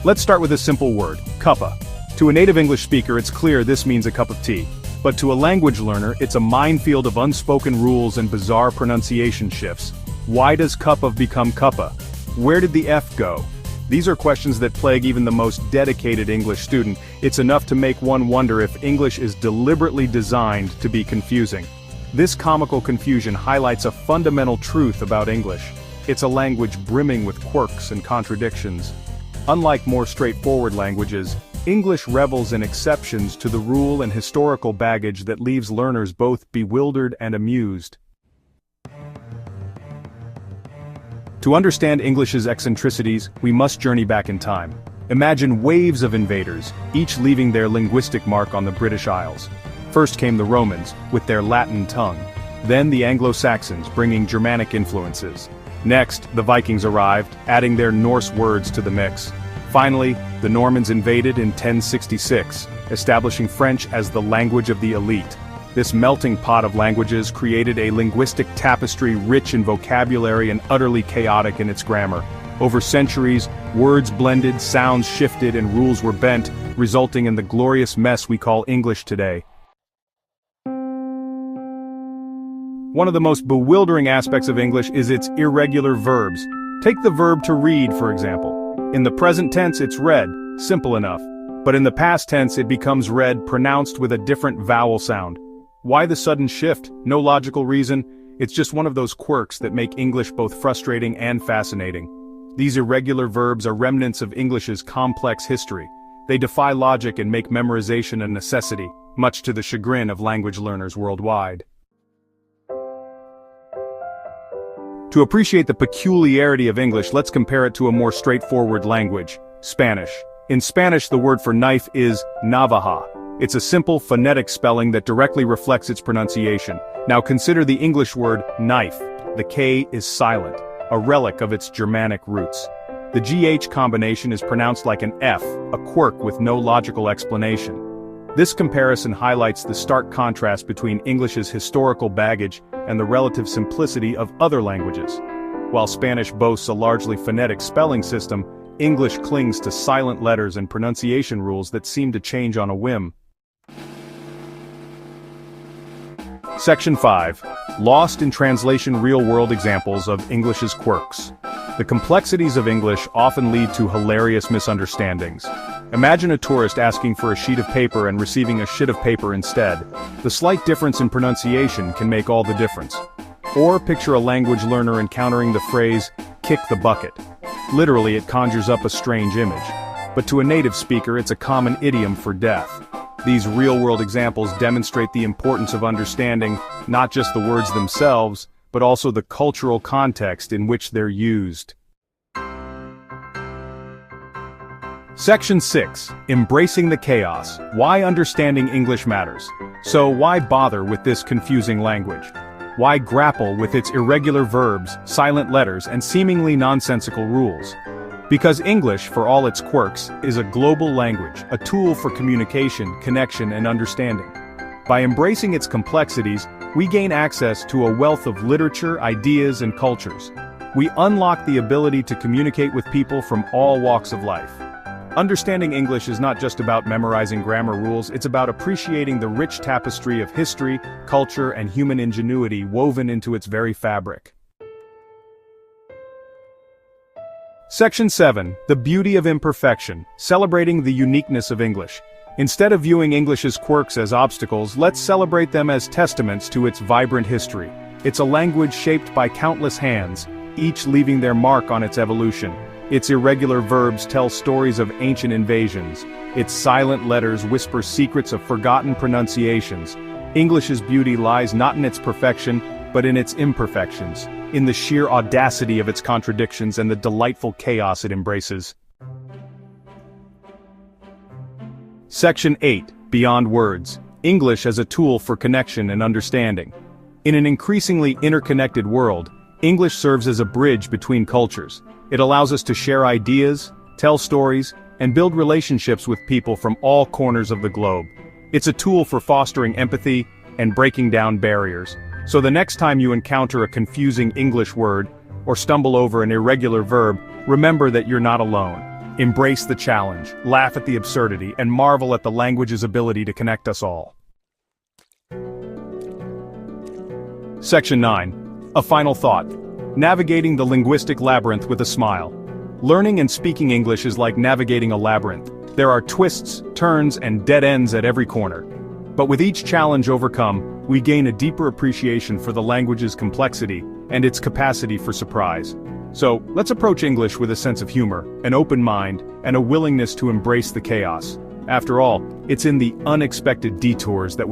Let's start with a simple word, cuppa. To a native English speaker, it's clear this means a cup of tea. But to a language learner, it's a minefield of unspoken rules and bizarre pronunciation shifts. Why does cuppa become cuppa? Where did the F go? These are questions that plague even the most dedicated English student. It's enough to make one wonder if English is deliberately designed to be confusing. This comical confusion highlights a fundamental truth about English. It's a language brimming with quirks and contradictions. Unlike more straightforward languages, English revels in exceptions to the rule and historical baggage that leaves learners both bewildered and amused. To understand English's eccentricities, we must journey back in time. Imagine waves of invaders, each leaving their linguistic mark on the British Isles. First came the Romans, with their Latin tongue. Then the Anglo-Saxons, bringing Germanic influences. Next, the Vikings arrived, adding their Norse words to the mix. Finally, the Normans invaded in 1066, establishing French as the language of the elite. This melting pot of languages created a linguistic tapestry rich in vocabulary and utterly chaotic in its grammar. Over centuries, words blended, sounds shifted, and rules were bent, resulting in the glorious mess we call English today. One of the most bewildering aspects of English is its irregular verbs. Take the verb to read, for example. In the present tense it's read, simple enough. But in the past tense it becomes read pronounced with a different vowel sound. Why the sudden shift? No logical reason. It's just one of those quirks that make English both frustrating and fascinating. These irregular verbs are remnants of English's complex history. They defy logic and make memorization a necessity, much to the chagrin of language learners worldwide. To appreciate the peculiarity of English, let's compare it to a more straightforward language, Spanish. In Spanish, the word for knife is navaja. It's a simple phonetic spelling that directly reflects its pronunciation. Now consider the English word knife. The K is silent, a relic of its Germanic roots. The GH combination is pronounced like an F, a quirk with no logical explanation. This comparison highlights the stark contrast between English's historical baggage and the relative simplicity of other languages. While Spanish boasts a largely phonetic spelling system, English clings to silent letters and pronunciation rules that seem to change on a whim. Section 5. Lost in translation: real-world examples of English's quirks. The complexities of English often lead to hilarious misunderstandings. Imagine a tourist asking for a sheet of paper and receiving a shit of paper instead. The slight difference in pronunciation can make all the difference. Or picture a language learner encountering the phrase, kick the bucket. Literally, it conjures up a strange image. But to a native speaker, it's a common idiom for death. These real-world examples demonstrate the importance of understanding not just the words themselves, but also the cultural context in which they're used. Section 6. Embracing the chaos. Why understanding English matters. So why bother with this confusing language? Why grapple with its irregular verbs, silent letters, and seemingly nonsensical rules? Because English, for all its quirks, is a global language, a tool for communication, connection, and understanding. By embracing its complexities, we gain access to a wealth of literature, ideas, and cultures. We unlock the ability to communicate with people from all walks of life. Understanding English is not just about memorizing grammar rules, it's about appreciating the rich tapestry of history, culture, and human ingenuity woven into its very fabric. Section 7. The beauty of imperfection, celebrating the uniqueness of English. Instead of viewing English's quirks as obstacles, let's celebrate them as testaments to its vibrant history. It's a language shaped by countless hands, each leaving their mark on its evolution. Its irregular verbs tell stories of ancient invasions. Its silent letters whisper secrets of forgotten pronunciations. English's beauty lies not in its perfection, but in its imperfections, in the sheer audacity of its contradictions and the delightful chaos it embraces. Section 8. Beyond words. English as a tool for connection and understanding. In an increasingly interconnected world, English serves as a bridge between cultures. It allows us to share ideas, tell stories, and build relationships with people from all corners of the globe. It's a tool for fostering empathy and breaking down barriers. So the next time you encounter a confusing English word, or stumble over an irregular verb, remember that you're not alone. Embrace the challenge, laugh at the absurdity, and marvel at the language's ability to connect us all. Section 9. A final thought. Navigating the linguistic labyrinth with a smile. Learning and speaking English is like navigating a labyrinth. There are twists, turns, and dead ends at every corner. But with each challenge overcome, we gain a deeper appreciation for the language's complexity and its capacity for surprise. So, let's approach English with a sense of humor, an open mind, and a willingness to embrace the chaos. After all, it's in the unexpected detours that